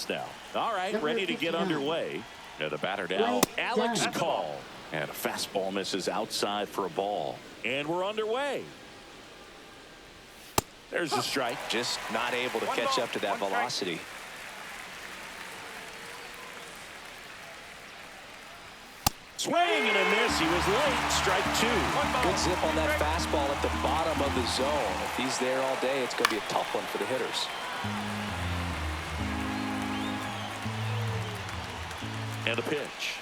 Now. All right, ready to get underway. The batter now, Alex Call. And a fastball misses outside for a ball. And we're underway. There's a strike. Just not able to catch up to that velocity. Swing and a miss. He was late. Strike two. Good zip on that fastball at the bottom of the zone. If he's there all day, it's going to be a tough one for the hitters. And a pitch.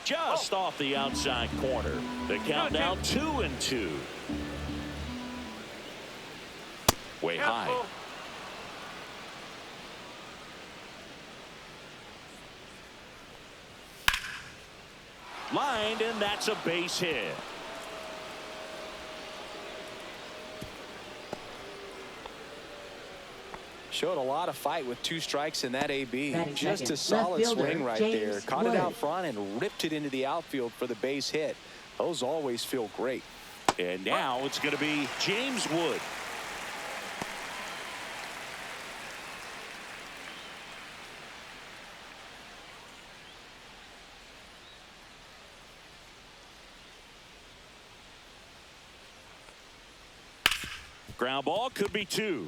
Just off the outside corner. The count now 2-2. Way high. Lined, and that's a base hit. Showed a lot of fight with 2 strikes in that AB. Just a solid swing right there. Caught it out front and ripped it into the outfield for the base hit. Those always feel great. And now it's going to be James Wood. Ground ball, could be 2.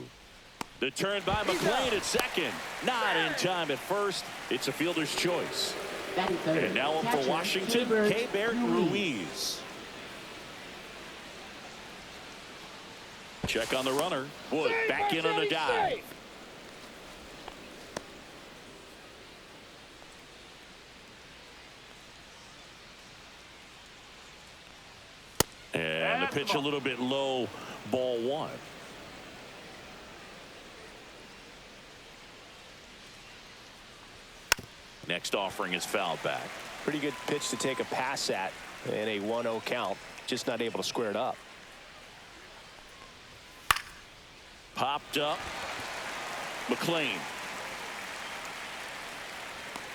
The turn by McLean at second. Not in time at first. It's a fielder's choice. And now up for Washington, K-Bert Ruiz. Check on the runner. Wood back in on the dive. And the pitch a little bit low. Ball 1. Next offering is fouled back. Pretty good pitch to take a pass at in a 1-0 count. Just not able to square it up. Popped up. McLean.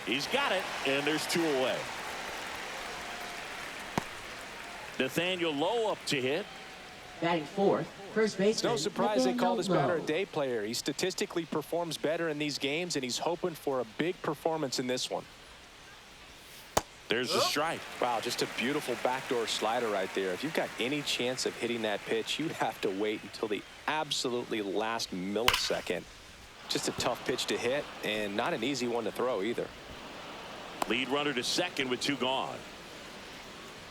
He's got it, and there's 2 away. Nathaniel Lowe up to hit. Batting fourth, first baseman. It's no surprise they call this batter a day player. He statistically performs better in these games, and he's hoping for a big performance in this one. There's a strike. Wow, just a beautiful backdoor slider right there. If you've got any chance of hitting that pitch, you have to wait until the absolutely last millisecond. Just a tough pitch to hit, and not an easy one to throw either. Lead runner to second with 2 gone.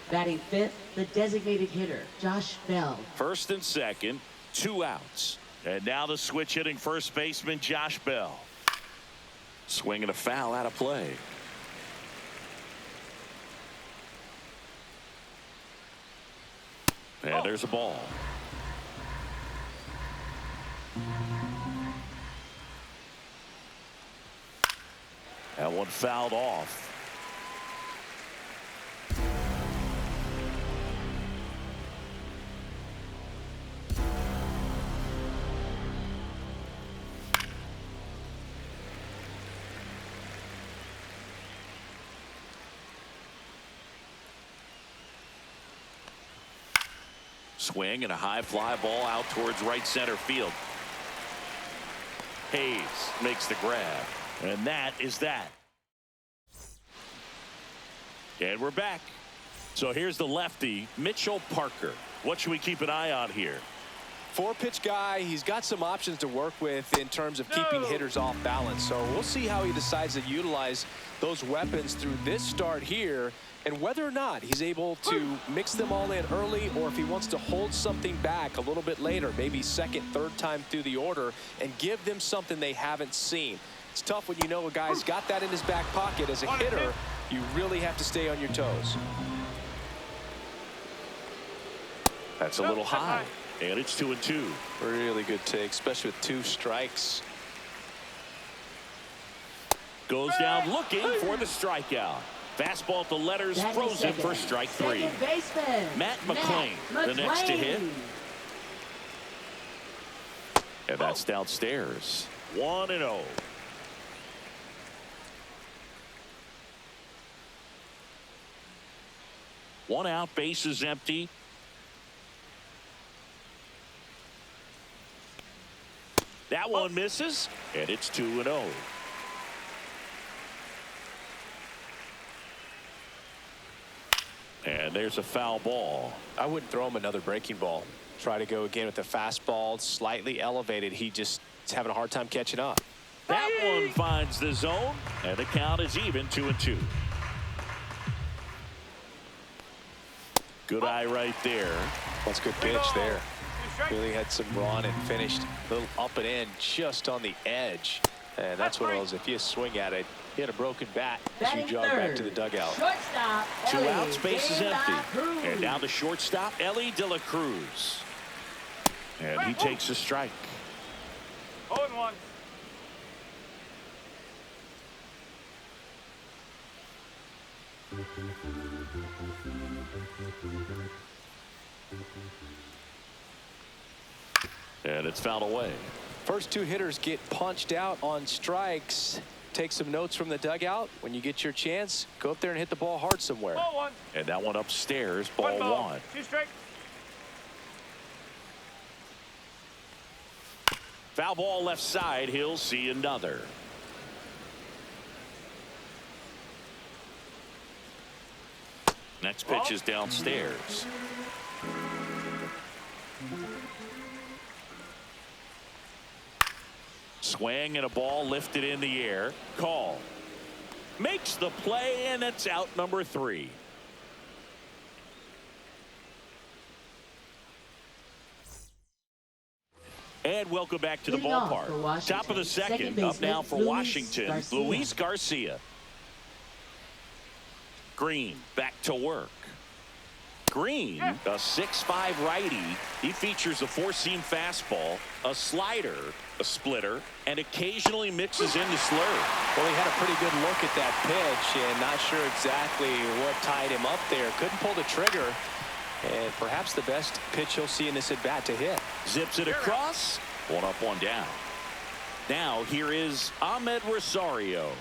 Batting fifth, the designated hitter, Josh Bell. First and second, 2 outs. And now the switch hitting first baseman, Josh Bell. Swinging a foul out of play. And there's a ball. That one fouled off. Swing and a high fly ball out towards right center field. Hayes makes the grab, and that is that. And we're back. So here's the lefty, Mitchell Parker. What should we keep an eye on here? 4-pitch guy. He's got some options to work with in terms of keeping hitters off balance. So we'll see how he decides to utilize those weapons through this start here, and whether or not he's able to mix them all in early, or if he wants to hold something back a little bit later, maybe second, third time through the order, and give them something they haven't seen. It's tough when you know a guy's got that in his back pocket. As a hitter, you really have to stay on your toes. That's a little high, and it's 2-2. Really good take, especially with 2 strikes. Goes down looking for the strikeout. Fastball at the letters, frozen for strike 3. Matt McLean, the next to hit. And that's downstairs. 1-0. One out, base is empty. That one misses, and it's 2-0. And there's a foul ball. I wouldn't throw him another breaking ball. Try to go again with the fastball, slightly elevated. He just is having a hard time catching up. That one finds the zone, and the count is even 2-2. Good eye right there. That's a good pitch there. Really had some run and finished a little up and in just on the edge. And that's one of those, if you swing at it, hit a broken bat as you jog back to the dugout. Shortstop, 2 Ellie outs, base is De La empty. Cruz. And now the shortstop, Ellie De La Cruz. And he takes a strike. 0-1. And it's fouled away. First two hitters get punched out on strikes. Take some notes from the dugout. When you get your chance, go up there and hit the ball hard somewhere. 0-1. And that one upstairs, ball 1. 2 strikes. Foul ball left side. He'll see another. Next pitch is downstairs. Swing and a ball lifted in the air. Call. Makes the play, and it's out number 3. And welcome back to the Leading off ballpark. for Washington, Top of the second. second Up now baseman, for Luis Washington, Garcia. Luis Garcia. Green back to work. Green, a 6'5" righty. He features a 4-seam fastball, a slider, a splitter, and occasionally mixes in the slurve. Well, he had a pretty good look at that pitch and not sure exactly what tied him up there. Couldn't pull the trigger. And perhaps the best pitch he'll see in this at bat to hit. Zips it across. 1 up, 1 down. Now here is Ahmed Rosario.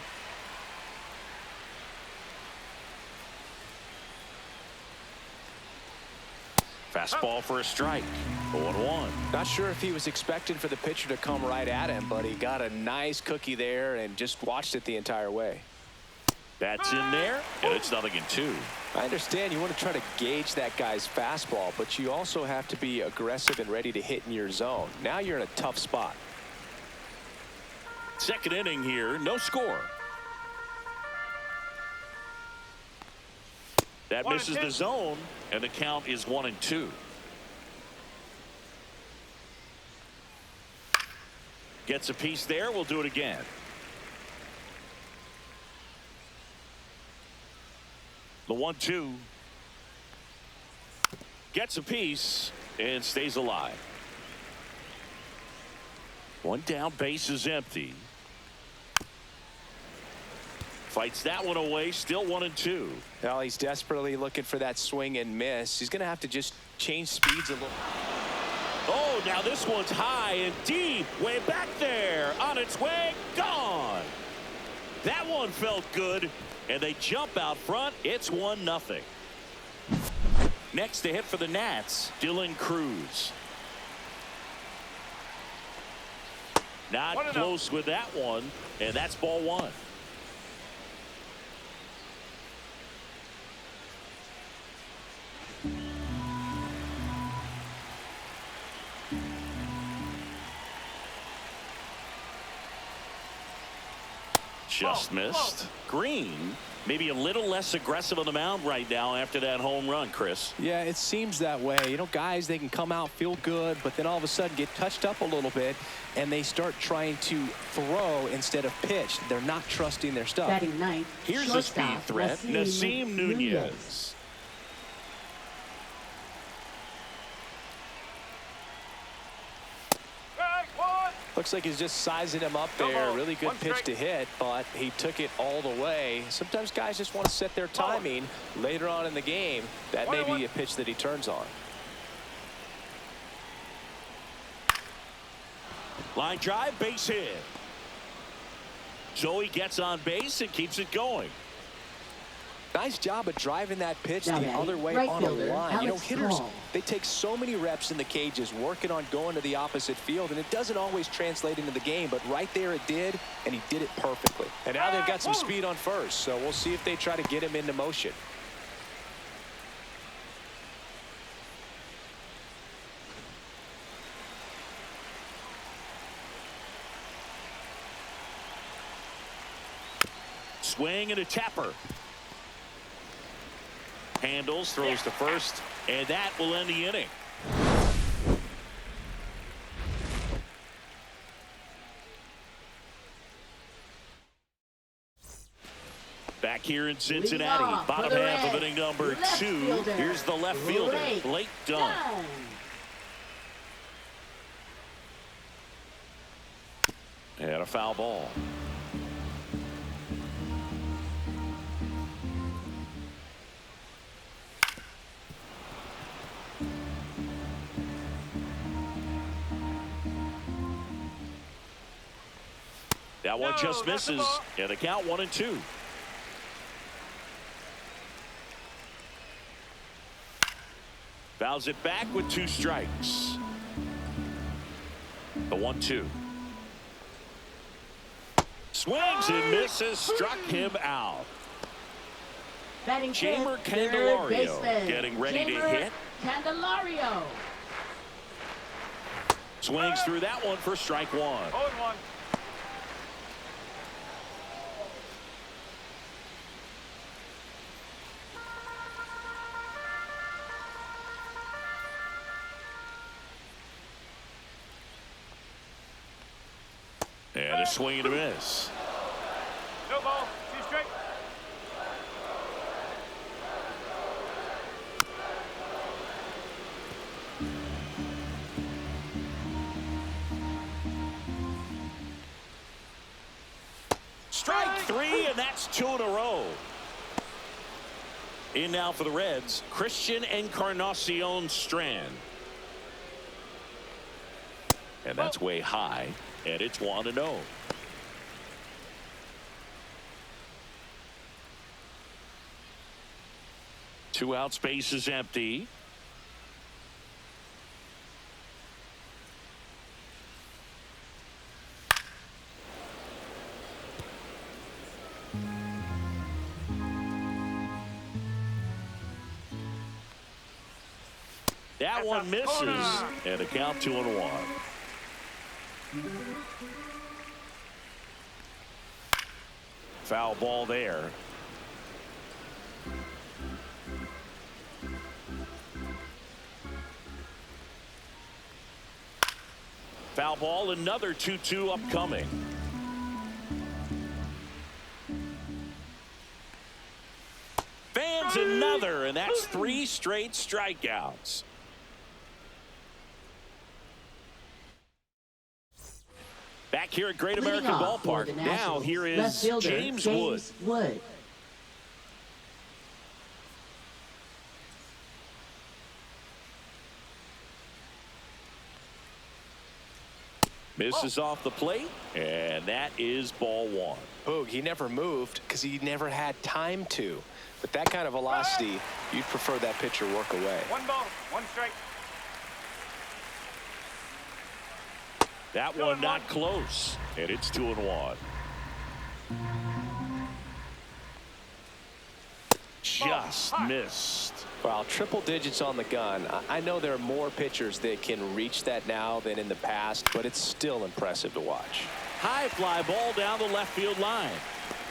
Fastball for a strike. 0-1. Not sure if he was expecting for the pitcher to come right at him, but he got a nice cookie there and just watched it the entire way. That's in there, and it's 0-2. I understand you want to try to gauge that guy's fastball, but you also have to be aggressive and ready to hit in your zone. Now you're in a tough spot. Second inning here, no score. That misses the zone, and the count is 1-2. Gets a piece there. We'll do it again. The 1-2. Gets a piece and stays alive. 1 down, base is empty. Fights that one away, still 1-2. Well, he's desperately looking for that swing and miss. He's going to have to just change speeds a little. Oh, now this one's high and deep, way back there, on its way, gone. That one felt good, and they jump out front. It's 1-0. Next to hit for the Nats, Dylan Cruz. Not close with that one, and that's ball 1. Just missed. Green, maybe a little less aggressive on the mound right now after that home run, Chris. Yeah, it seems that way. You know, guys, they can come out, feel good, but then all of a sudden get touched up a little bit, and they start trying to throw instead of pitch. They're not trusting their stuff. Batting ninth, Here's a speed threat, Nasim Nunez. Looks like he's just sizing him up there. Really good pitch to hit, but he took it all the way. Sometimes guys just want to set their timing later on in the game. That may be a pitch that he turns on. Line drive, base hit. So he gets on base and keeps it going. Nice job of driving that pitch Now the other way right on a fielder, line. You know, Alex hitters, Hall. they take so many reps in the cages working on going to the opposite field, and it doesn't always translate into the game, but right there it did, and he did it perfectly. And now they've got some speed on first, so we'll see if they try to get him into motion. Swing and a tapper. Handles, throws to first, and that will end the inning. Back here in Cincinnati, bottom half of inning number 2. Here's the left fielder, Blake Dunn. And a foul ball. That one just misses, and the count 1-2. Fouls it back with 2 strikes. The 1-2. Swings and misses, struck him out. Batting Chamber fifth, Candelario third baseman. getting ready to Chamber hit. Candelario. Swings through that one for strike 1. 0-1. And a swing and a miss. No ball. 2 straight. Strike 3, and that's 2 in a row. In now for the Reds, Christian Encarnacion Strand. And that's way high, and it's 1-0. Two out, space is empty. That one misses, and a count 2-1. Foul ball there. Foul ball, another 2-2 upcoming. Fans another, and that's 3 straight strikeouts. Back here at Great American Ballpark. Now here is James Wood. Misses off the plate, and that is ball 1. Boog, he never moved because he never had time to. With that kind of velocity, you'd prefer that pitcher work away. 1 ball, 1 strike. That one not close, and it's 2-1. Just missed. Well, triple digits on the gun. I know there are more pitchers that can reach that now than in the past, but it's still impressive to watch. High fly ball down the left field line.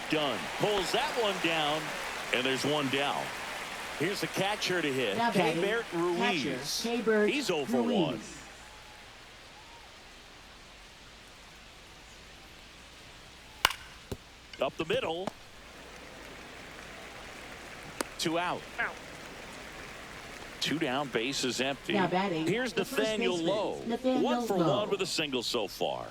Dunn pulls that one down, and there's one down. Here's the catcher to hit. Keibert Ruiz. He's 0 for 1. Up the middle. 2 out. 2 down, base is empty. Now batting, here's Nathaniel Lowe. 1 for 1 with a single so far.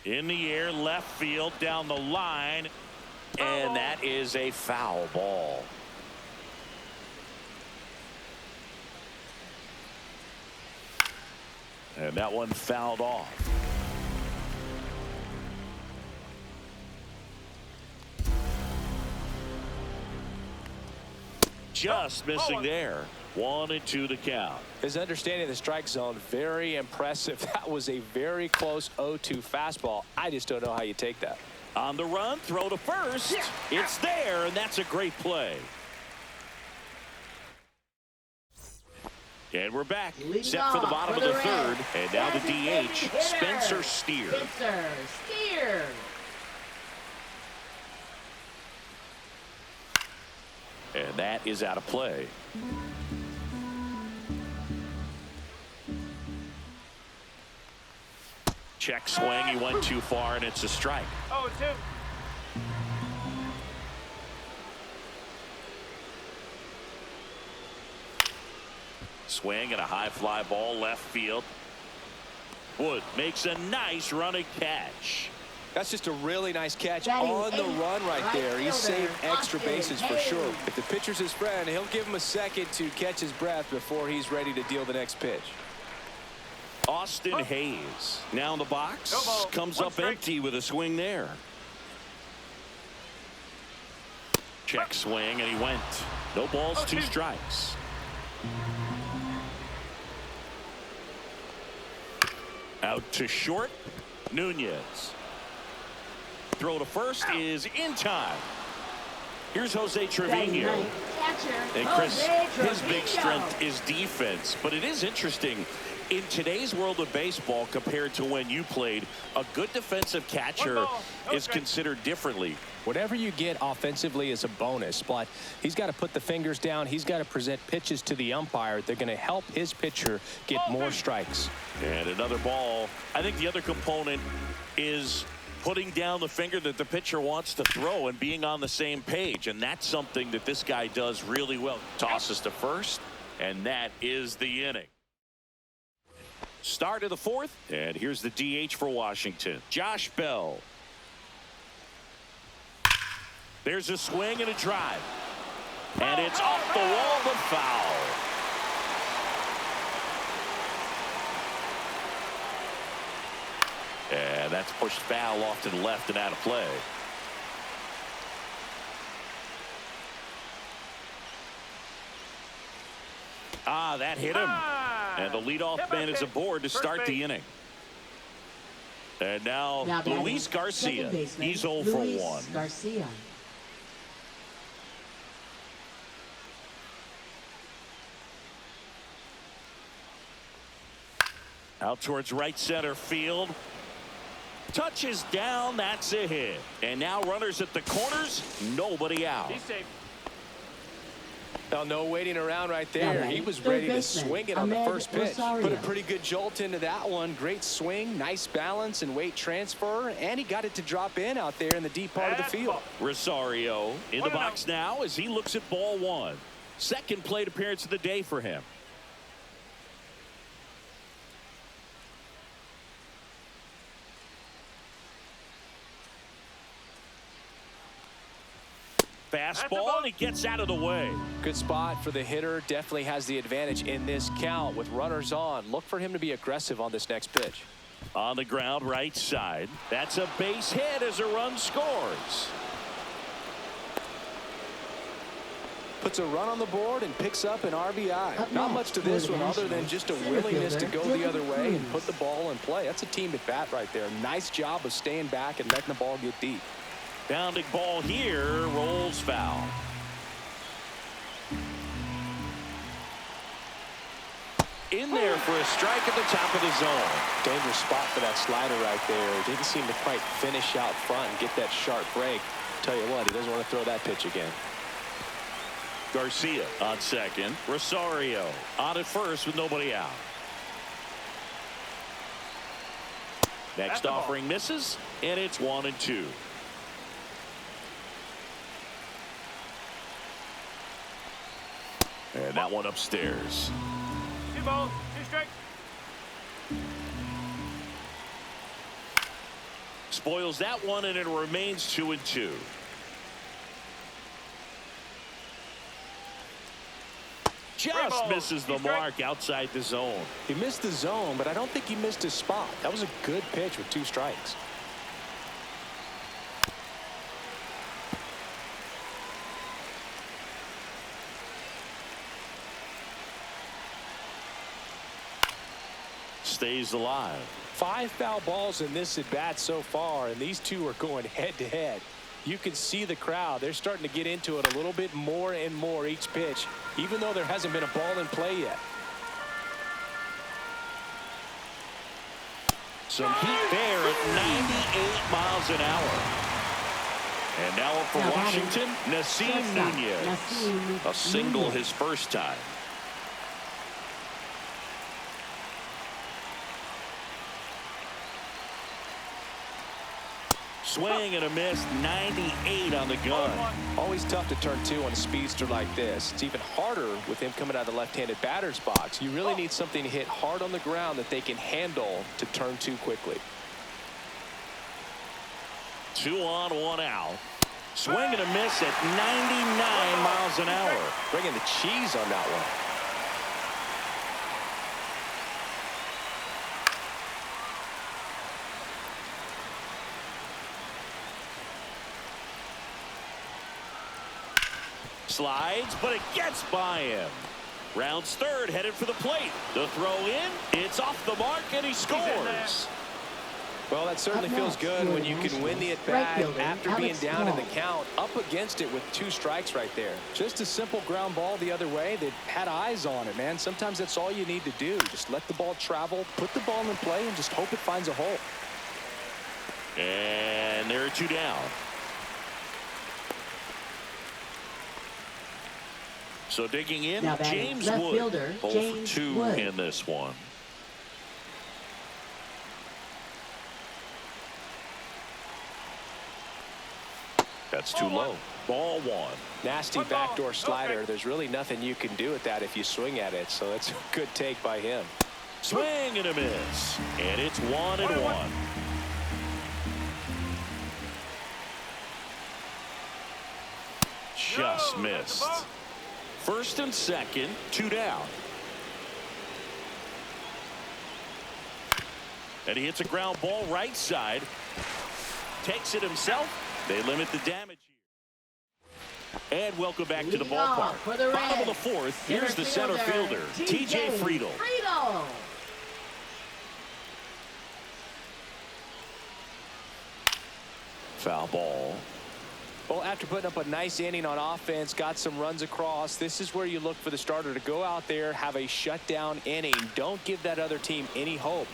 In the air, left field, down the line, and that is a foul ball. And that one fouled off. just missing there. 1-2 the count. His understanding of the strike zone, very impressive. That was a very close 0-2 fastball. I just don't know how you take that. On the run, throw to first. It's there, and that's a great play. And we're back, set for the bottom of the third. And now the DH, Spencer Steer. And that is out of play. Check swing, he went too far, and it's a strike. 0-2. Swing and a high fly ball left field. Wood makes a nice running catch. That's just a really nice catch on the run right there. He saved extra bases for sure. If the pitcher's his friend, he'll give him a second to catch his breath before he's ready to deal the next pitch. Austin Hayes now in the box, comes up empty with a swing there. Check swing, and he went. No balls, 2 strikes. Out to short, Nunez. Throw to first is in time. Here's Jose Trevino. And Chris, his big strength is defense, but it is interesting. In today's world of baseball, compared to when you played, a good defensive catcher is considered differently. Whatever you get offensively is a bonus, but he's got to put the fingers down. He's got to present pitches to the umpire. They're going to help his pitcher get more strikes. And another ball. I think the other component is putting down the finger that the pitcher wants to throw and being on the same page. And that's something that this guy does really well. Tosses to first, and that is the inning. Start of the fourth, and here's the DH for Washington, Josh Bell. There's a swing and a drive, and it's off the wall but foul. And that's pushed foul off to the left and out of play. That hit him. And the leadoff man is aboard to start the inning. And now Luis Garcia. He's 0 for 1. Garcia. Out towards right center field. Touches down. That's a hit. And now runners at the corners. Nobody out. He's safe. Now, no waiting around right there. He was ready to swing it on the first pitch. Put a pretty good jolt into that one. Great swing, nice balance and weight transfer, and he got it to drop in out there in the deep part of the field. Rosario in the box now as he looks at ball 1. Second plate appearance of the day for him. Fastball, and he gets out of the way. Good spot for the hitter. Definitely has the advantage in this count with runners on. Look for him to be aggressive on this next pitch. On the ground, right side. That's a base hit as a run scores. Puts a run on the board and picks up an RBI. Not much to this one other than just a willingness to go the other way and put the ball in play. That's a team at bat right there. Nice job of staying back and letting the ball get deep. Bounding ball here, rolls foul. In there for a strike at the top of the zone. Dangerous spot for that slider right there. Didn't seem to quite finish out front and get that sharp break. Tell you what, he doesn't want to throw that pitch again. Garcia on second. Rosario on at first with nobody out. Next offering misses, and it's 1-2. And that one upstairs. 2 balls, 2 strikes. Spoils that one, and it remains 2-2. Just misses the mark outside the zone. He missed the zone, but I don't think he missed his spot. That was a good pitch with 2 strikes. stays alive. 5 foul balls in this at bat so far, and these two are going head to head. You can see the crowd. They're starting to get into it a little bit more and more each pitch, even though there hasn't been a ball in play yet. Some heat there at 98 miles an hour. And now up for Washington, Nasim Nunez. A single his first time. Swing and a miss, 98 on the gun. Always tough to turn 2 on a speedster like this. It's even harder with him coming out of the left-handed batter's box. You really need something to hit hard on the ground that they can handle to turn 2 quickly. 2 on, 1 out. Swing and a miss at 99 miles an hour. Bringing the cheese on that one. Slides, but it gets by him. Rounds third, headed for the plate. The throw in, it's off the mark, and he scores. Well, that certainly feels good when you can win the at-bat after being down in the count, up against it with 2 strikes right there. Just a simple ground ball the other way. They had eyes on it, man. Sometimes that's all you need to do. Just let the ball travel, put the ball in play, and just hope it finds a hole. And there are 2 down. So digging in, James Wood, 0 for 2 in this one. That's too low. Ball 1. Nasty backdoor slider. There's really nothing you can do with that if you swing at it. So that's a good take by him. Swing and a miss. And it's 1-1. Just missed. First and second, 2 down. And he hits a ground ball right side. Takes it himself. They limit the damage here. And welcome back to the ballpark. Bottom of the 4th, here's the center fielder, TJ Friedl. Foul ball. Well, after putting up a nice inning on offense, got some runs across, this is where you look for the starter to go out there, have a shutdown inning. Don't give that other team any hope.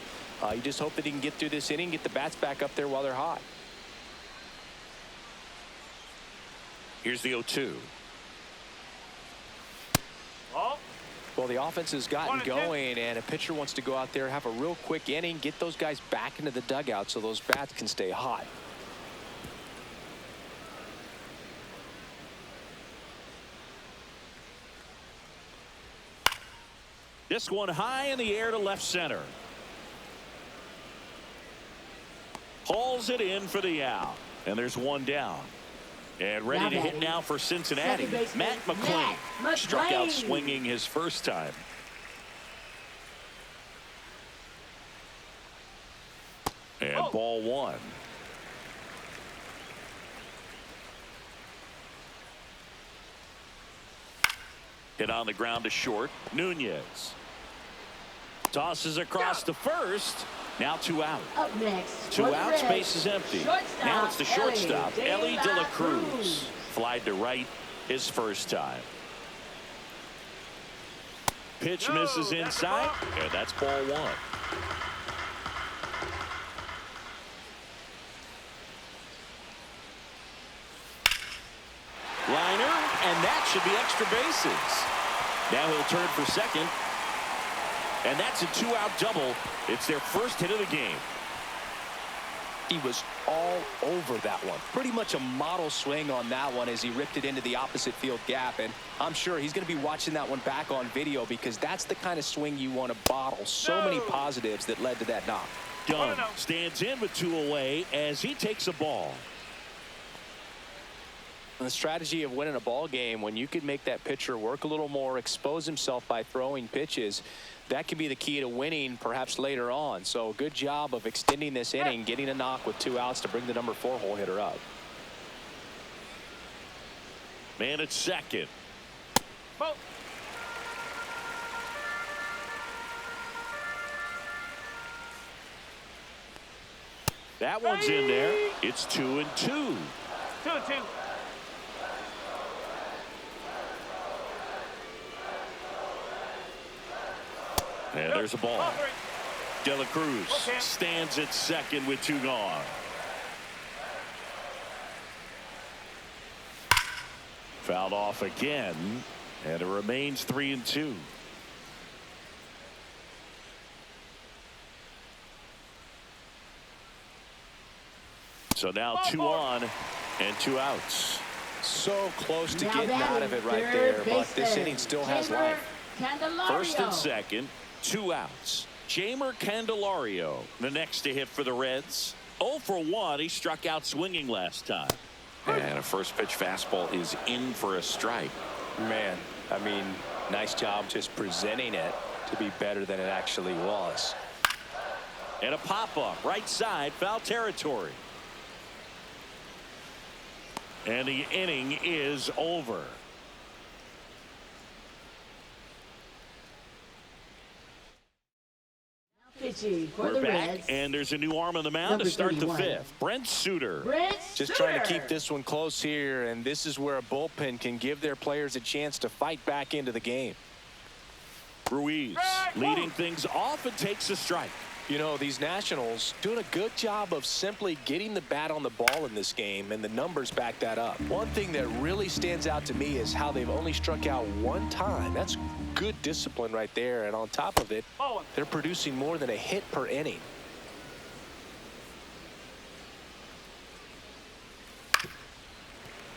You just hope that he can get through this inning, get the bats back up there while they're hot. Here's the 0-2. Well, the offense has gotten going, and a pitcher wants to go out there, have a real quick inning, get those guys back into the dugout so those bats can stay hot. This one high in the air to left center. Hauls it in for the out. And there's 1 down. And ready to hit now for Cincinnati. Matt McLean struck out swinging his first time. And ball 1. Hit on the ground to short. Nunez tosses across to first. Now 2 out. Up next, 2 out, space is empty. Now it's the shortstop, Ellie De La Cruz. Flied to right his first time. Pitch misses inside, and that's ball 1. Liner, and that should be extra bases. Now he'll turn for second. And that's a 2-out double. It's their first hit of the game. He was all over that one. Pretty much a model swing on that one as he ripped it into the opposite field gap. And I'm sure he's going to be watching that one back on video because that's the kind of swing you want to bottle. So many positives that led to that knock. Dunn stands in with 2 away as he takes a ball. The strategy of winning a ball game, when you can make that pitcher work a little more, expose himself by throwing pitches, that can be the key to winning perhaps later on. So good job of extending this inning, getting a knock with 2 outs to bring the number 4 hole hitter up. Man at second. That one's in there. It's 2-2. 2-2. And there's a ball. De La Cruz stands at second with 2 gone. Fouled off again, and it remains 3-2. So now 2 on and 2 outs. So close to getting out of it right there, but this inning still has life. First and second, 2 outs. Jamer Candelario, the next to hit for the Reds. 0 for 1. He struck out swinging last time. And a first pitch fastball is in for a strike. Man, I mean, nice job just presenting it to be better than it actually was. And a pop-up right side, foul territory. And the inning is over. We're back, and there's a new arm on the mound to start the 5th. Brent Suter. Just trying to keep this one close here, and this is where a bullpen can give their players a chance to fight back into the game. Ruiz leading things off and takes a strike. You know, these Nationals doing a good job of simply getting the bat on the ball in this game, and the numbers back that up. One thing that really stands out to me is how they've only struck out 1 time. That's good discipline right there, and on top of it, they're producing more than a hit per inning.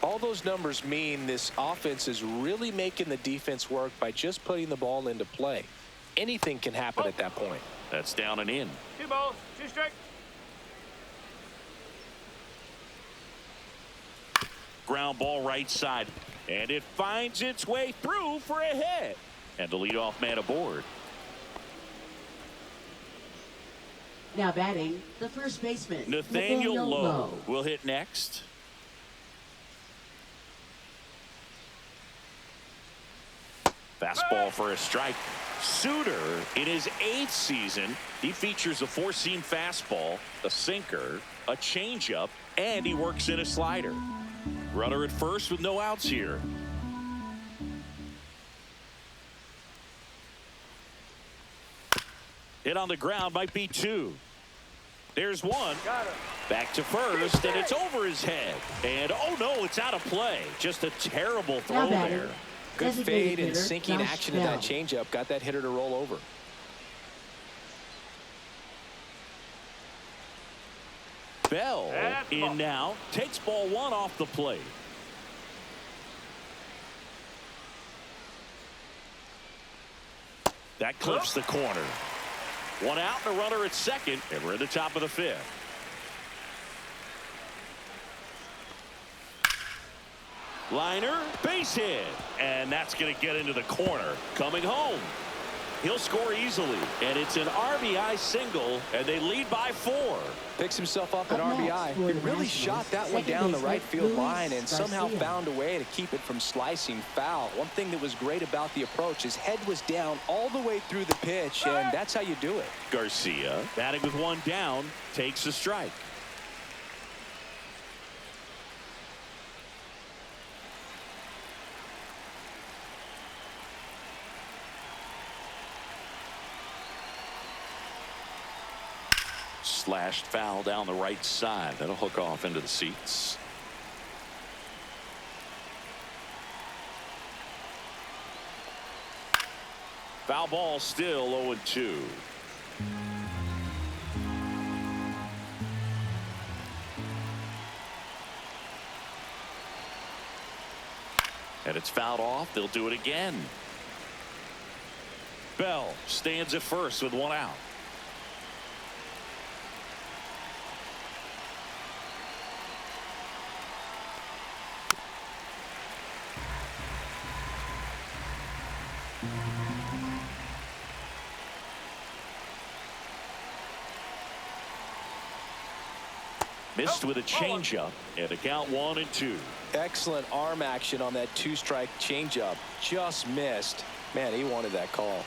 All those numbers mean this offense is really making the defense work by just putting the ball into play. Anything can happen at that point. That's down and in. 2 balls, 2 strikes. Ground ball right side, and it finds its way through for a hit. And the leadoff man aboard. Now batting, the first baseman, Nathaniel Lowe will hit next. Fastball for a strike. Suter, in his 8th season, he features a 4-seam fastball, a sinker, a changeup, and he works in a slider. Runner at first with no outs here. Hit on the ground, might be 2. There's 1. Back to first, and it's over his head. And oh no, it's out of play. Just a terrible throw there. Good fade and sinking action in that changeup. Got that hitter to roll over. Bell in now. Takes ball 1 off the plate. That clips the corner. 1 out and a runner at second. And we're at the top of the 5th. Liner, base hit, and that's going to get into the corner. Coming home, he'll score easily, and it's an RBI single, and they lead by 4. Picks himself up at RBI. He really shot that one down the right field line and somehow found a way to keep it from slicing foul. One thing that was great about the approach, his head was down all the way through the pitch, and that's how you do it. Garcia, batting with 1 down, takes a strike. Slashed foul down the right side. That'll hook off into the seats. Foul ball still 0-2. And it's fouled off. They'll do it again. Bell stands at first with 1 out. Missed with a changeup, and a count 1-2. Excellent arm action on that 2-strike changeup. Just missed. Man, he wanted that call.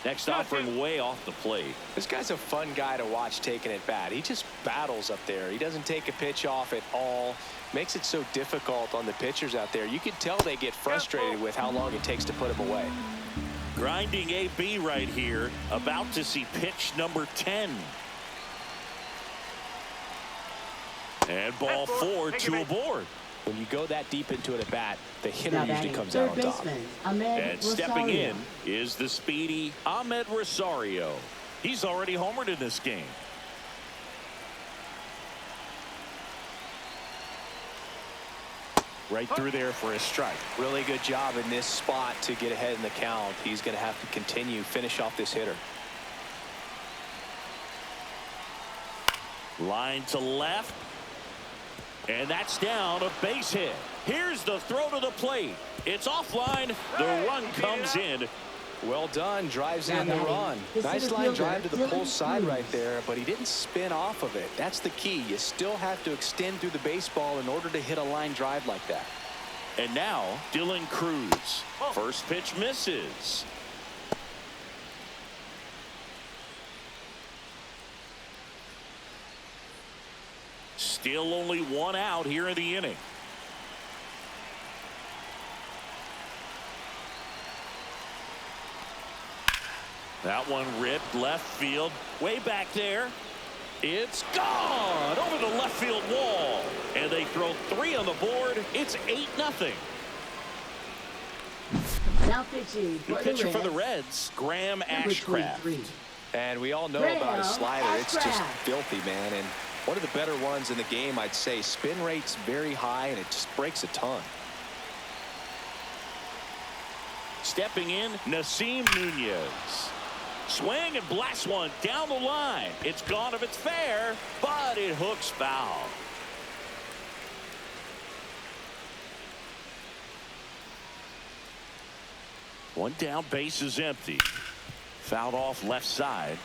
Next offering way off the plate. This guy's a fun guy to watch taking at bat. He just battles up there. He doesn't take a pitch off at all. Makes it so difficult on the pitchers out there. You can tell they get frustrated with how long it takes to put him away. Grinding AB right here. About to see pitch number 10. And ball 4, 2 aboard. When you go that deep into it at bat, the hitter Now usually batting comes out third on top. baseman, Ahmed And stepping Rosario. in is the speedy Ahmed Rosario. He's already homered in this game. Right through there for a strike. Really good job in this spot to get ahead in the count. He's going to have to continue, finish off this hitter. Line to left. And that's down, a base hit. Here's the throw to the plate. It's offline. The run comes in. Well done. Drives Now in the batting, run. the Nice center line fielder, drive to the Dylan pull side Cruz. right there, but he didn't spin off of it. That's the key. You still have to extend through the baseball in order to hit a line drive like that. And now Dylan Cruz. First pitch misses. Still only one out here in the inning. That one ripped left field. Way back there. It's gone over the left field wall. And they throw 3 on the board. It's 8-0. Now pitching The for pitcher the for the Reds, Reds, Graham number Ashcraft. 23. And we all know Graham about his slider. It's just Ashcraft. filthy, man. And one of the better ones in the game, I'd say. Spin rate's very high, and it just breaks a ton. Stepping in, Nasim Nunez. Swing and blast one down the line. It's gone if it's fair, but it hooks foul. One down, base is empty. Fouled off left side.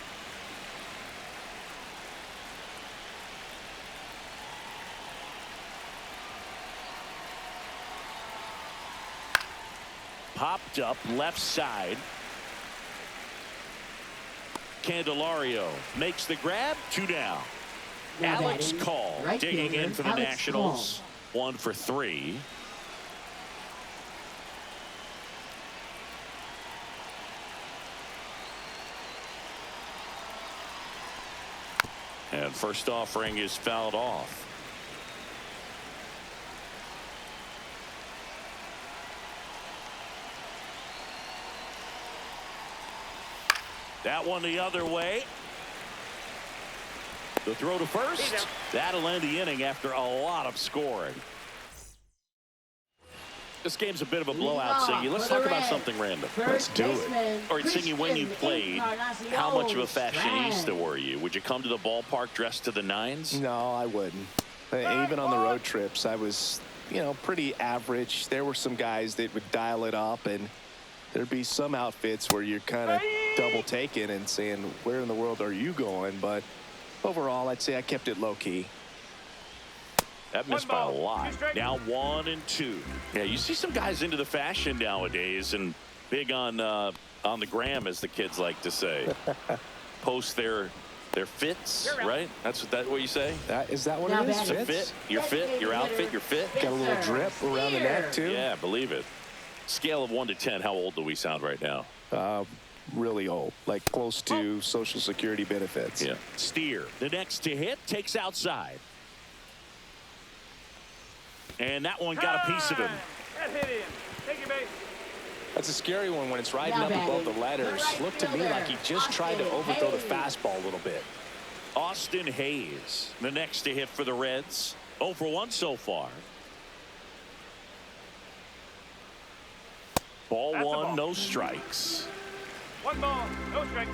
Popped up left side. Candelario makes the grab. 2 down. Now Alex batting, Call right digging fielder, in for the Alex Nationals. 1 for 3. And first offering is fouled off. That one the other way. The throw to first. That'll end the inning after a lot of scoring. This game's a bit of a blowout, Siggy. Let's talk about something random. Let's do it. All right, Siggy, when you played, how much of a fashionista were you? Would you come to the ballpark dressed to the nines? No, I wouldn't. Even on the road trips, I was, pretty average. There were some guys that would dial it up, and there'd be some outfits where you're kind of double taking and saying, where in the world are you going? But overall, I'd say I kept it low key. That missed by a lot. Now 1 and 2. Yeah, you see some guys into the fashion nowadays, and big on the gram, as the kids like to say. Post their fits, right? That's what you say? Is that what Now it is? batting. Your fit, your fit, your outfit, your fit. Got a little drip around the neck, too. Yeah, believe it. Scale of 1 to 10, how old do we sound right now? Really old, like close to Social Security benefits. Yeah. Steer, the next to hit, takes outside. And that one got a piece of him. That hit in. Take your base. That's a scary one when it's riding Now up above batting, the letters. the right Looked to me fielder, like he just tried to overthrow the Austin fastball a little bit. Austin Hayes, the next to hit for the Reds. 0 for 1 so far. Ball That's a 1, ball. no strikes. 1 ball, no strike.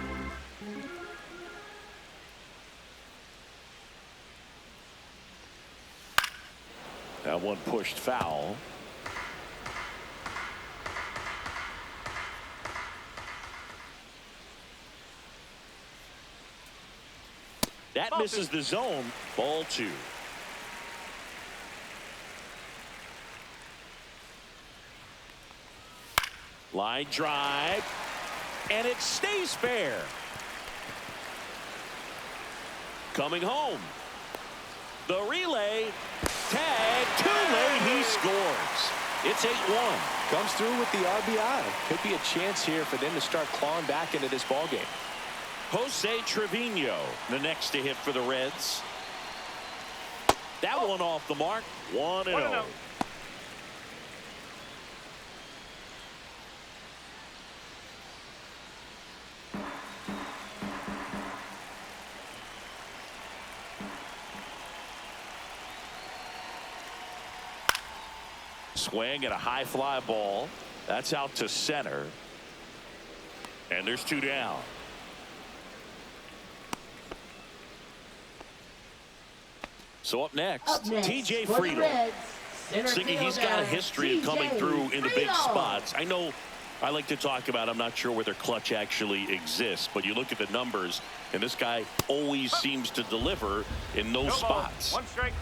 That one pushed foul. That misses the zone. Ball 2. Line drive. And it stays fair. Coming home. The relay. Tag. Too late. He scores. It's 8-1. Comes through with the RBI. Could be a chance here for them to start clawing back into this ballgame. Jose Trevino, the next to hit for the Reds. That one off the mark. 1-0. Swing and a high fly ball. That's out to center. And there's 2 down. So up next TJ Friedel. Siggy, he's got a history of coming through in the big spots. I know I like to talk about, I'm not sure whether clutch actually exists, but you look at the numbers and this guy always seems to deliver in those spots. 1 strike.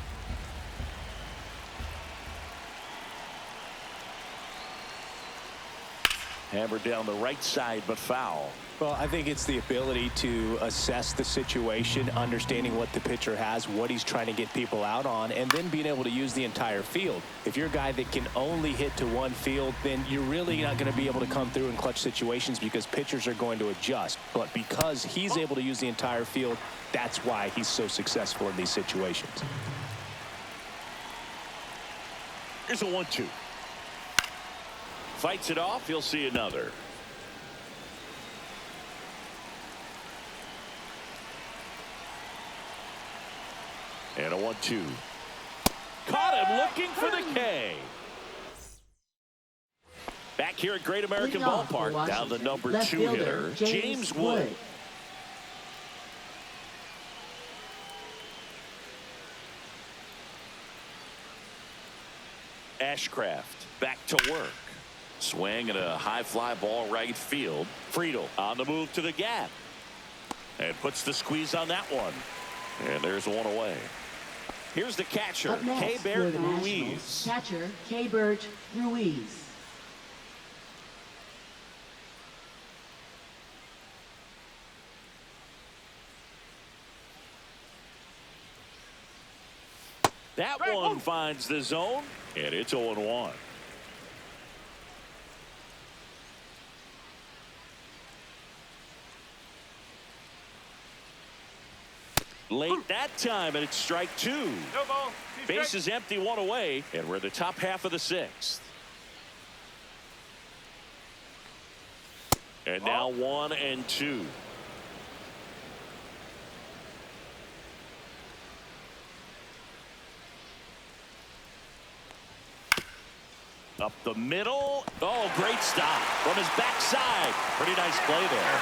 Hammered down the right side, but foul. Well, I think it's the ability to assess the situation, understanding what the pitcher has, what he's trying to get people out on, and then being able to use the entire field. If you're a guy that can only hit to one field, then you're really not going to be able to come through in clutch situations because pitchers are going to adjust. But because he's able to use the entire field, that's why he's so successful in these situations. Here's a 1-2. Fights it off. He'll see another. And a 1-2. Caught him looking for the K. Back here at Great American Ballpark, down the number 2 hitter, James Wood. Ashcraft back to work. Swing and a high fly ball right field. Friedel on the move to the gap. And puts the squeeze on that one. And there's one away. Here's the catcher, Keibert Ruiz. Catcher, Keibert Ruiz. That one finds the zone, and it's 0-1. Late that time, and it's strike 2. No ball. 2 Base strikes. is empty, 1 away, and we're in the top half of the 6th. And now 1-2. Up the middle. Oh, great stop from his backside. Pretty nice play there.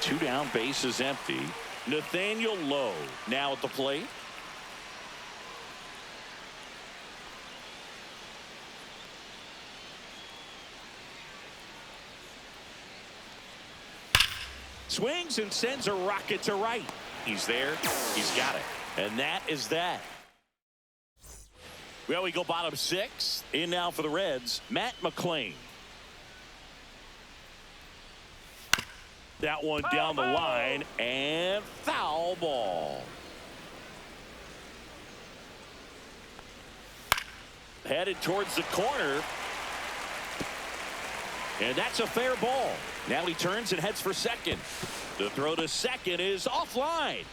Two down, base is empty. Nathaniel Lowe now at the plate. Swings and sends a rocket to right. He's there. He's got it. And that is that. Well, we go bottom 6. In now for the Reds, Matt McClain. That one down the line, and foul ball. Headed towards the corner. And that's a fair ball. Now he turns and heads for second. The throw to second is offline.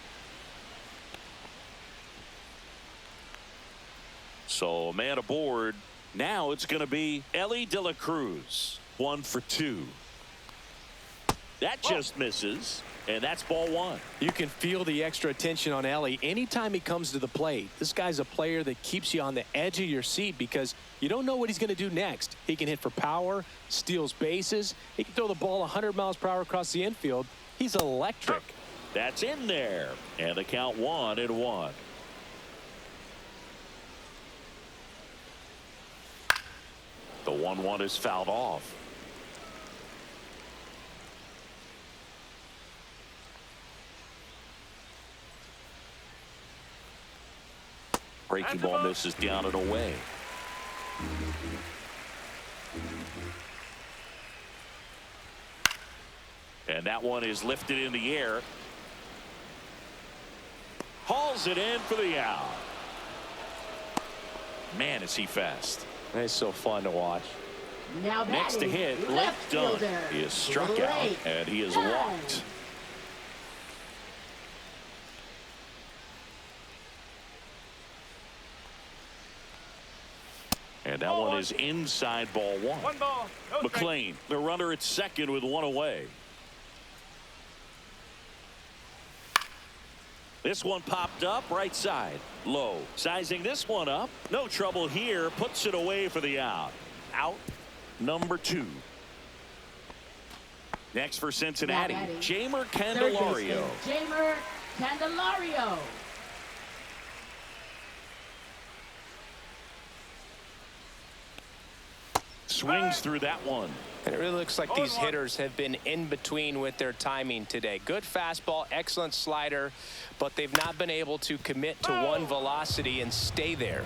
So a man aboard. Now it's going to be Ellie De La Cruz. 1 for 2. That just misses, and that's ball 1. You can feel the extra attention on Ellie anytime he comes to the plate. This guy's a player that keeps you on the edge of your seat because you don't know what he's going to do next. He can hit for power, steals bases. He can throw the ball 100 miles per hour across the infield. He's electric. That's in there, and the count 1-1. The 1-1 is fouled off. Breaking ball misses down and away. And that one is lifted in the air. Hauls it in for the out. Man, is he fast. It's so fun to watch. Now Next to hit, left Dunn is struck out, and he is walked. And that one is inside ball one. One ball, no strike. McLean, the runner at second with one away. This one popped up right side. Low. Sizing this one up. No trouble here. Puts it away for the out. Out number 2. Next for Cincinnati, Jamer Candelario. Jamer Candelario. Swings through that one. And it really looks like these hitters have been in between with their timing today. Good fastball, excellent slider, but they've not been able to commit to one velocity and stay there.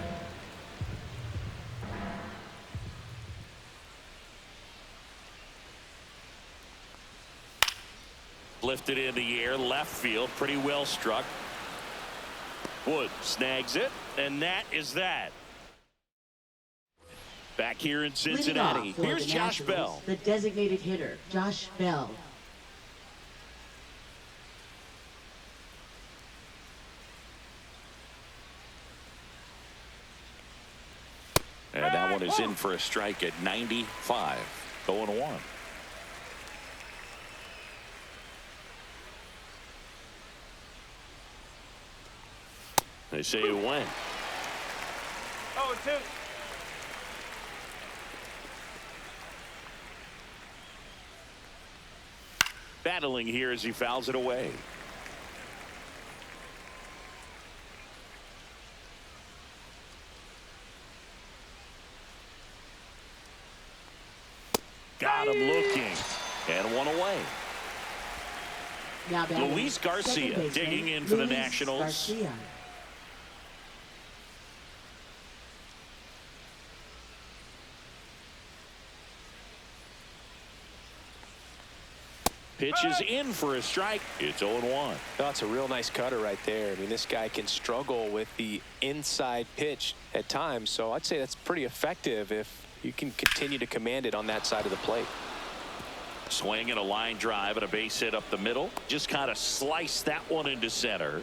Lifted in the air, left field, pretty well struck. Wood snags it, and that is that. Back here in Cincinnati, here's Josh Bell. The designated hitter, Josh Bell. And that one is in for a strike at 95. 0-1. They say it went. 0-2. Battling here as he fouls it away. Got him looking. And one away. Now Luis Garcia digging in for the Nationals. Garcia. Pitches in for a strike. It's 0-1. That's a real nice cutter right there. I mean, this guy can struggle with the inside pitch at times, so I'd say that's pretty effective if you can continue to command it on that side of the plate. Swing and a line drive and a base hit up the middle. Just kind of sliced that one into center.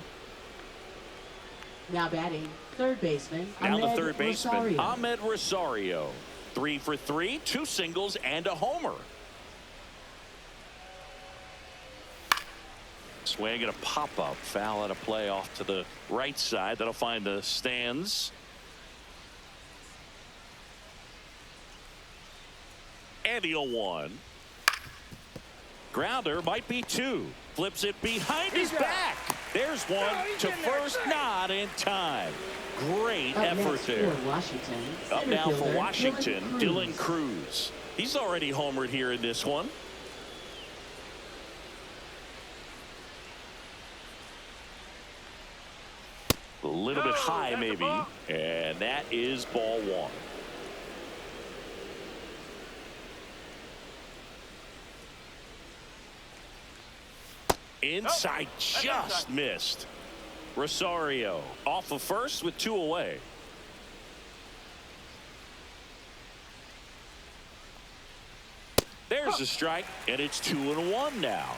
Now batting, third baseman. Now the third baseman, Ahmed Rosario. 3 for 3, 2 singles and a homer. Swing and a pop-up. Foul out of play off to the right side. That'll find the stands. And the 0-1. Grounder might be 2. Flips it behind his back. There's one to first, not in time. Great effort there. Up now for Washington, Dylan Cruz. He's already homered here in this one. A little bit high maybe, and that is ball 1. Inside, just missed. Rosario off of first with 2 away. There's a strike, and it's 2-1 now.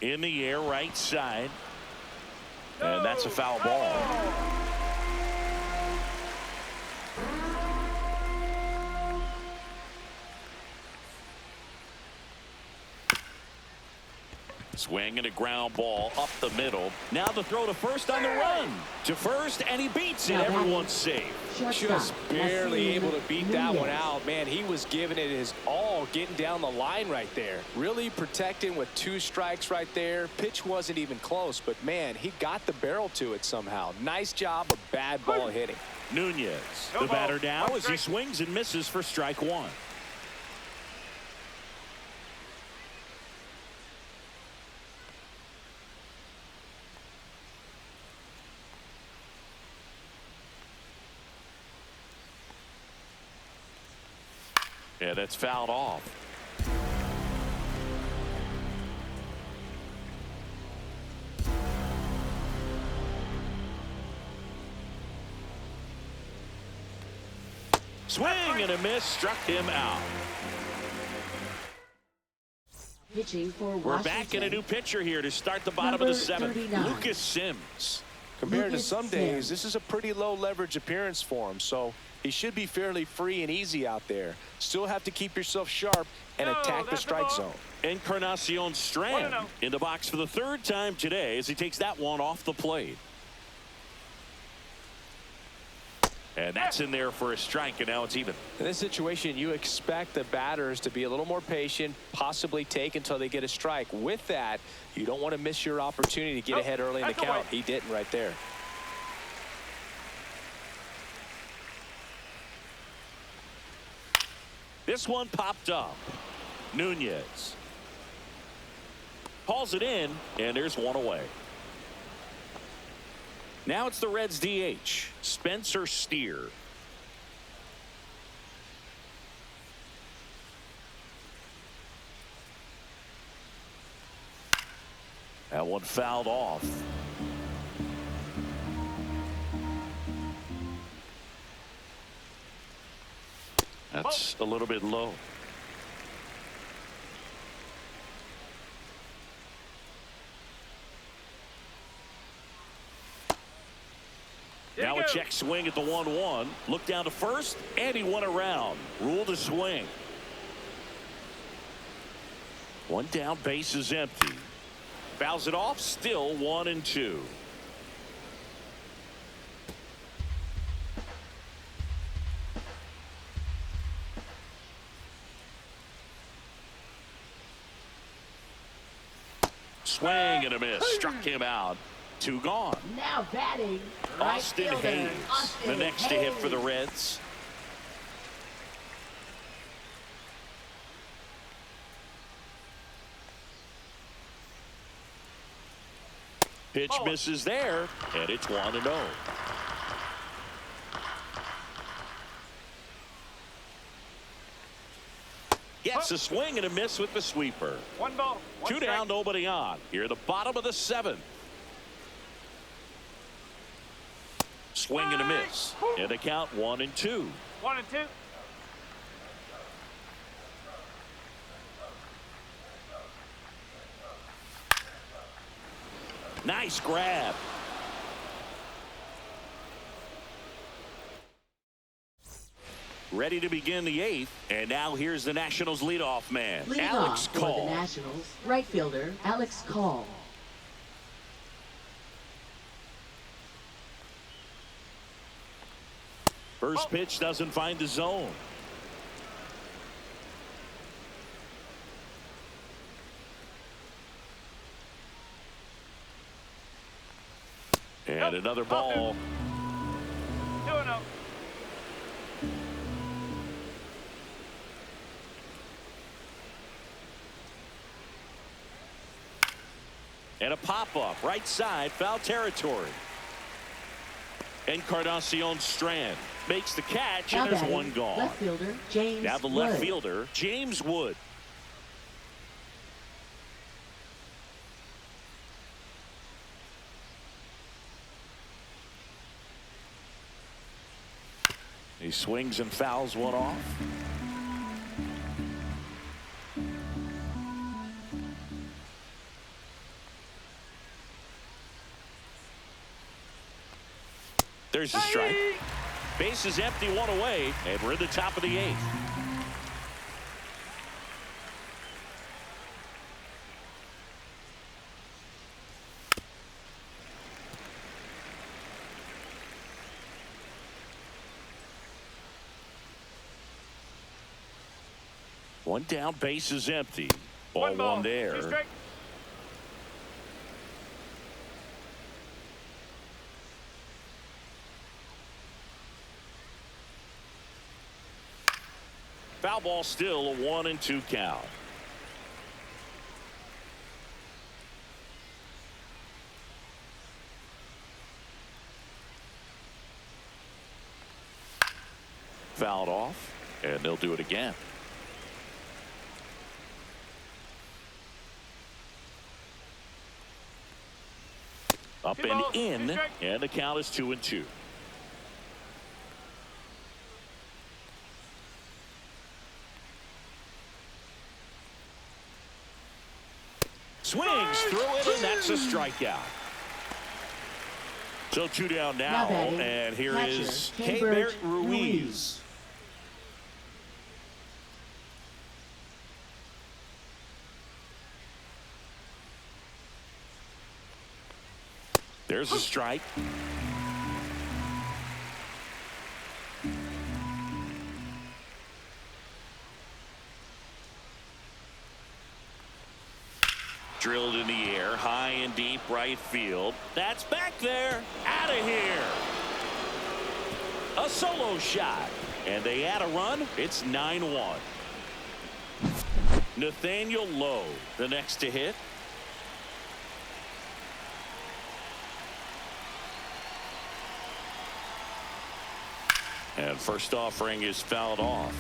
In the air, right side. And that's a foul ball. Swing and a ground ball up the middle. Now the throw to first on the run. To first, and he beats it. Everyone's safe. Just barely able to beat that one out. Man, he was giving it his all, getting down the line right there. Really protecting with 2 strikes right there. Pitch wasn't even close, but man, he got the barrel to it somehow. Nice job of bad ball hitting. Nunez, the batter now as he swings and misses for strike 1. Yeah, that's fouled off. Swing and a miss, struck him out. Pitching for We're Washington. back in a new pitcher here to start the bottom Number of the seventh. 39. Lucas Sims. Compared to Lucas some days, Sims. this is a pretty low leverage appearance for him, so he should be fairly free and easy out there. Still have to keep yourself sharp and attack the that's the strike ball. zone. Encarnacion Strand 1-0. in the box for the third time today as he takes that one off the plate. And that's in there for a strike, and now it's even. In this situation, you expect the batters to be a little more patient, possibly take until they get a strike. With that, you don't want to miss your opportunity to get ahead early in the that's count. away. He didn't right there. This one popped up. Nunez hauls it in, and there's one away. Now it's the Reds DH, Spencer Steer. That one fouled off. That's a little bit low. Now a check swing at the 1-1. Look down to first, and he went around. Ruled a swing. One down, base is empty. Fouls it off, still 1-2. Swing and a miss. Struck him out. Two gone. Now batting. Right Austin fielder, Hayes, Austin the next to hit for the Hayes. Reds. Pitch misses there, and it's 1-0. Gets a swing and a miss with the sweeper. 1 ball. 1 Two strike. down, nobody on. Here at the bottom of the seventh. Swing and a miss. And a count 1-2. 1-2. Nice grab. Ready to begin the eighth. And now here's the Nationals leadoff man, Leading Alex off for Call. the Nationals, right fielder Alex Call. First pitch doesn't find the zone. And another ball. 2-0. And a pop-up, right side, foul territory. Encarnacion Strand makes the catch, Now and there's batting, one gone. left fielder James Now the Wood. left fielder, James Wood. He swings and fouls one off. There's the strike. Base is empty, one away, and we're in the top of the eighth. One down, base is empty. Ball one 2 there. strike. Foul ball, still a 1-2 count. Fouled off, and they'll do it again. Up and in, and the count is 2-2. Swings through it, and that's a strikeout. So 2 down now, and here is K. Ruiz. There's a strike. Drilled in the air, high and deep right field. That's back there. Out of here. A solo shot. And they add a run. It's 9-1. Nathaniel Lowe, the next to hit. And first offering is fouled off.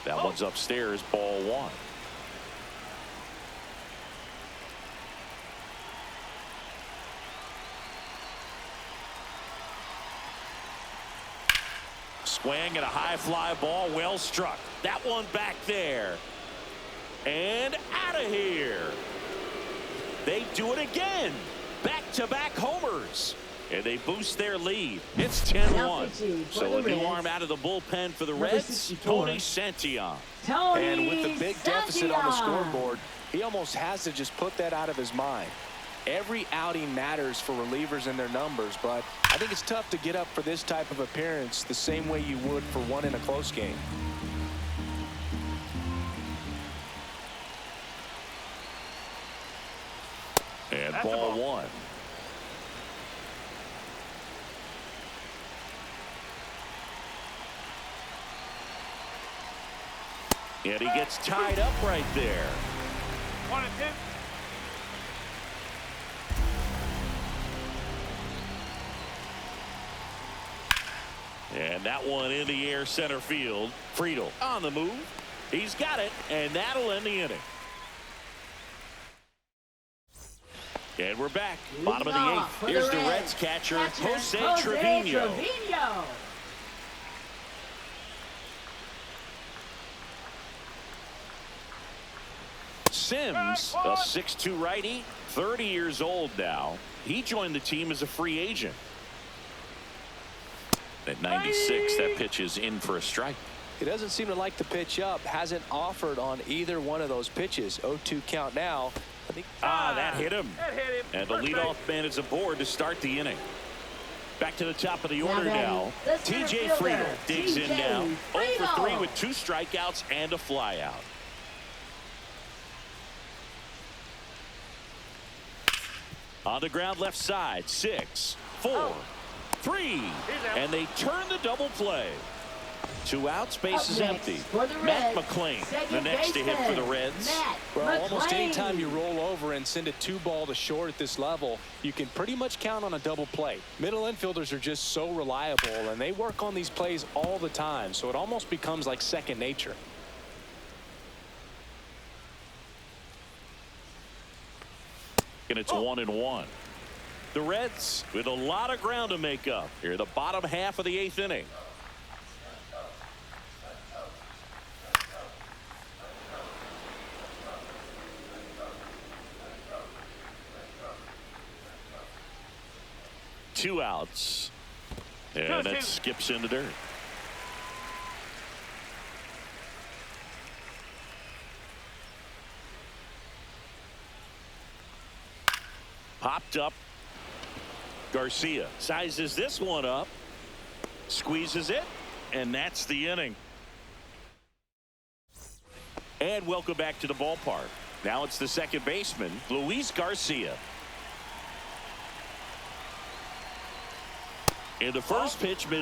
That one's upstairs, ball 1. Swing and a high fly ball, well struck. That one back there. And out of here. They do it again. Back-to-back homers. And they boost their lead. It's 10-1. So a new arm out of the bullpen for the Reds, Tony Santillan. And with the big deficit on the scoreboard, he almost has to just put that out of his mind. Every outing matters for relievers and their numbers, but I think it's tough to get up for this type of appearance the same way you would for one in a close game. And ball 1. And he gets tied up right there. 1-2. And that one in the air center field. Friedel on the move. He's got it, and that'll end the inning. And we're back. Bottom of the 8th. Here's the Reds catcher, Jose Trevino. Sims, a 6'2" righty, 30 years old now. He joined the team as a free agent. At 96, that pitch is in for a strike. He doesn't seem to like the pitch up. Hasn't offered on either one of those pitches. 0-2 count now. I think that hit him. And the leadoff man is aboard to start the inning. Back to the top of the order now. TJ Friedel digs in now. 0-for-3 with 2 strikeouts and a flyout. On the ground left side, 6, 4, 3, and they turn the double play. 2 outs, base is empty. Matt McClain, the next to hit for the Reds. Well, almost any time you roll over and send a 2-ball to short at this level, you can pretty much count on a double play. Middle infielders are just so reliable, and they work on these plays all the time, so it almost becomes like second nature. And it's 1-1. The Reds with a lot of ground to make up here, the bottom half of the 8th inning. Two outs. And that skips into dirt. Popped up. Garcia sizes this one up, squeezes it, and that's the inning. And welcome back to the ballpark. Now it's the second baseman, Luis Garcia. In the first pitch,